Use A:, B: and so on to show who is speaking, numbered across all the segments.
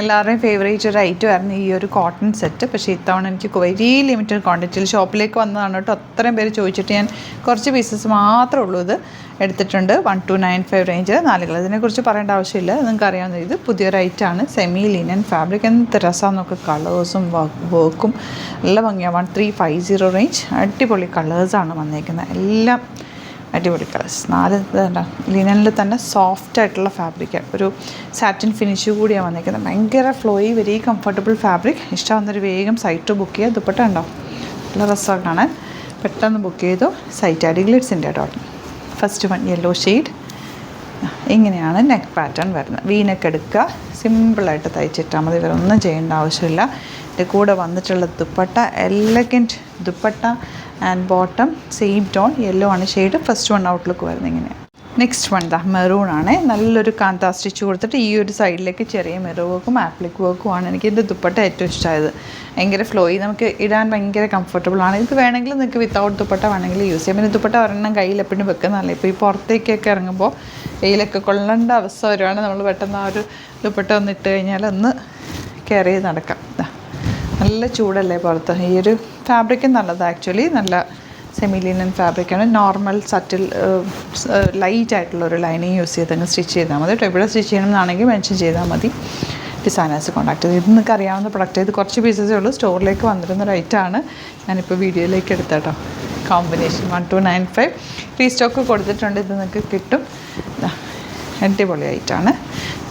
A: എല്ലാവരുടെയും ഫേവറേറ്റ് ഒരു ഐറ്റം ആയിരുന്നു ഈ ഒരു കോട്ടൺ സെറ്റ്. പക്ഷേ ഇത്തവണ എനിക്ക് വെരി ലിമിറ്റഡ് ക്വാണ്ടിറ്റിയിൽ ഷോപ്പിലേക്ക് വന്നതാണ് കേട്ടോ. അത്രയും പേര് ചോദിച്ചിട്ട് ഞാൻ കുറച്ച് പീസസ് മാത്രമേ ഉള്ളൂ ഇത് എടുത്തിട്ടുണ്ട്. 1295 റേഞ്ച് 4 കളർ. ഇതിനെക്കുറിച്ച് പറയേണ്ട ആവശ്യമില്ല, നിങ്ങൾക്ക് അറിയാവുന്ന ഇത് പുതിയൊരു ഐറ്റമാണ്. Semi linen fabric. എന്ത് രസമാണെന്നൊക്കെ കളേഴ്സും വർക്കും നല്ല ഭംഗിയാണ്. 1350 റേഞ്ച്. അടിപൊളി കളേഴ്സാണ് വന്നേക്കുന്നത്, എല്ലാം അടിപൊളി കളേഴ്സ്. 4 ലിനനിൽ തന്നെ സോഫ്റ്റ് ആയിട്ടുള്ള ഫാബ്രിക്, ഒരു സാറ്റിൻ ഫിനിഷ് കൂടിയാണ് വന്നിരിക്കുന്നത്. ഭയങ്കര ഫ്ലോയി, വെരി കംഫർട്ടബിൾ ഫാബ്രിക്. ഇഷ്ടമാകുന്നൊരു വേഗം സൈറ്റ് ബുക്ക് ചെയ്യുക. ദുപ്പട്ട ഉണ്ടോ, നല്ല രസമാണ് കാണാൻ. പെട്ടെന്ന് ബുക്ക് ചെയ്തു. സൈറ്റ് ആഡ് ഗ്ലിറ്റ്സിൻ്റെ dot. First one yellow shade. ഇങ്ങനെയാണ് നെക്ക് പാറ്റേൺ വരുന്നത്. വി നെക്ക് എടുക്കുക, സിമ്പിളായിട്ട് തയ്ച്ചിട്ടാൽ മതി, വേറെ ഒന്നും ചെയ്യേണ്ട ആവശ്യമില്ല. ഇതിൻ്റെ കൂടെ വന്നിട്ടുള്ള dupatta elegant dupatta and bottom same tone yellow ആണ് ഷെയ്ഡ്. ഫസ്റ്റ് വൺ ഔട്ട്ലുക്ക് വരുന്നത് ഇങ്ങനെയാണ്. നെക്സ്റ്റ് വൺ മെറൂൺ ആണ്. നല്ലൊരു കാന്ത സ്റ്റിച്ച് കൊടുത്തിട്ട് ഈ ഒരു സൈഡിലേക്ക് ചെറിയ മെറൂൺ വർക്കും ആപ്ലിക് വർക്കുമാണ്. എനിക്ക് ഇതിൻ്റെ ദുപ്പട്ട ഏറ്റവും ഇഷ്ടമായത്. ഭയങ്കര ഫ്ലോയി, നമുക്ക് ഇടാൻ ഭയങ്കര കംഫർട്ടബിളാണ്. ഇത് വേണമെങ്കിൽ നിങ്ങൾക്ക് വിത്തൗട്ട് ദുപ്പട്ട വേണമെങ്കിൽ യൂസ് ചെയ്യാം. പിന്നെ ദുപ്പട്ട ഒരെണ്ണം കയ്യിൽ എപ്പോഴും വെക്കുന്നതല്ല. ഇപ്പോൾ ഈ പുറത്തേക്കൊക്കെ ഇറങ്ങുമ്പോൾ കയ്യിലൊക്കെ കൊള്ളേണ്ട അവസ്ഥ വരുവാണ്. നമ്മൾ പെട്ടെന്ന് ആ ഒരു ദുപ്പട്ട ഒന്ന് ഇട്ട് കഴിഞ്ഞാൽ ഒന്ന് കെയർ ചെയ്ത് നടക്കാം. നല്ല ചൂടല്ലേ പുറത്ത്. ഈ ഒരു ഫാബ്രിക്കും നല്ലതാണ് ആക്ച്വലി. നല്ല സെമി ലിനൻ ഫാബ്രിക്കാണ്. നോർമൽ സറ്റിൽ ലൈറ്റ് ആയിട്ടുള്ളൊരു ലൈനിങ് യൂസ് ചെയ്തങ്ങ് സ്റ്റിച്ച് ചെയ്താൽ മതി കേട്ടോ. എവിടെ സ്റ്റിച്ച് ചെയ്യണമെന്നാണെങ്കിൽ മെൻഷൻ ചെയ്താൽ മതി. ഡിസൈനേഴ്സ് കോൺടാക്ട് ചെയ്ത്. ഇത് നിങ്ങൾക്ക് അറിയാവുന്ന പ്രൊഡക്റ്റ്. ഇത് കുറച്ച് പീസസേ ഉള്ളൂ. സ്റ്റോറിലേക്ക് വന്നിരുന്ന ഒരു ഐറ്റമാണ്. ഞാനിപ്പോൾ വീഡിയോയിലേക്ക് എടുത്താട്ടോ. കോമ്പിനേഷൻ 1295 റീസ്റ്റോക്ക് കൊടുത്തിട്ടുണ്ട്. ഇത് നിങ്ങൾക്ക് കിട്ടും. അടിപൊളി ഐറ്റമാണ്.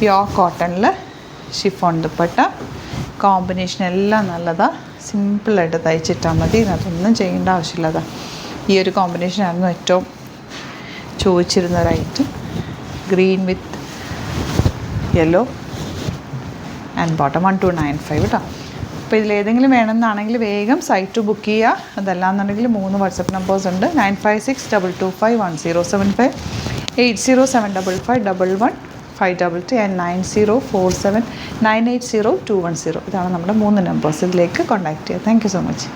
A: പ്യോർ കോട്ടണിൽ ഷിഫോൺ ദുപ്പട്ട. കോമ്പിനേഷൻ എല്ലാം നല്ലതാണ്. സിമ്പിളായിട്ട് തയ്ച്ചിട്ടാൽ മതി. അതൊന്നും ചെയ്യേണ്ട ആവശ്യമില്ലതാണ്. ഈ ഒരു കോമ്പിനേഷനായിരുന്നു ഏറ്റവും ചോദിച്ചിരുന്ന ഒരു item. Green with yellow and bottom 1295 കേട്ടോ. അപ്പോൾ ഇതിലേതെങ്കിലും വേണമെന്നാണെങ്കിൽ വേഗം സൈറ്റ് ബുക്ക് ചെയ്യുക. അതല്ലാന്നുണ്ടെങ്കിൽ 3 വാട്സപ്പ് നമ്പേഴ്സ് ഉണ്ട്. 9562251075, 8075511 ആൻഡ് 9047980210. ഇതാണ് നമ്മുടെ 3 നമ്പേഴ്സ്. ഇതിലേക്ക് കോൺടാക്ട് ചെയ്യുക. Thank you so much.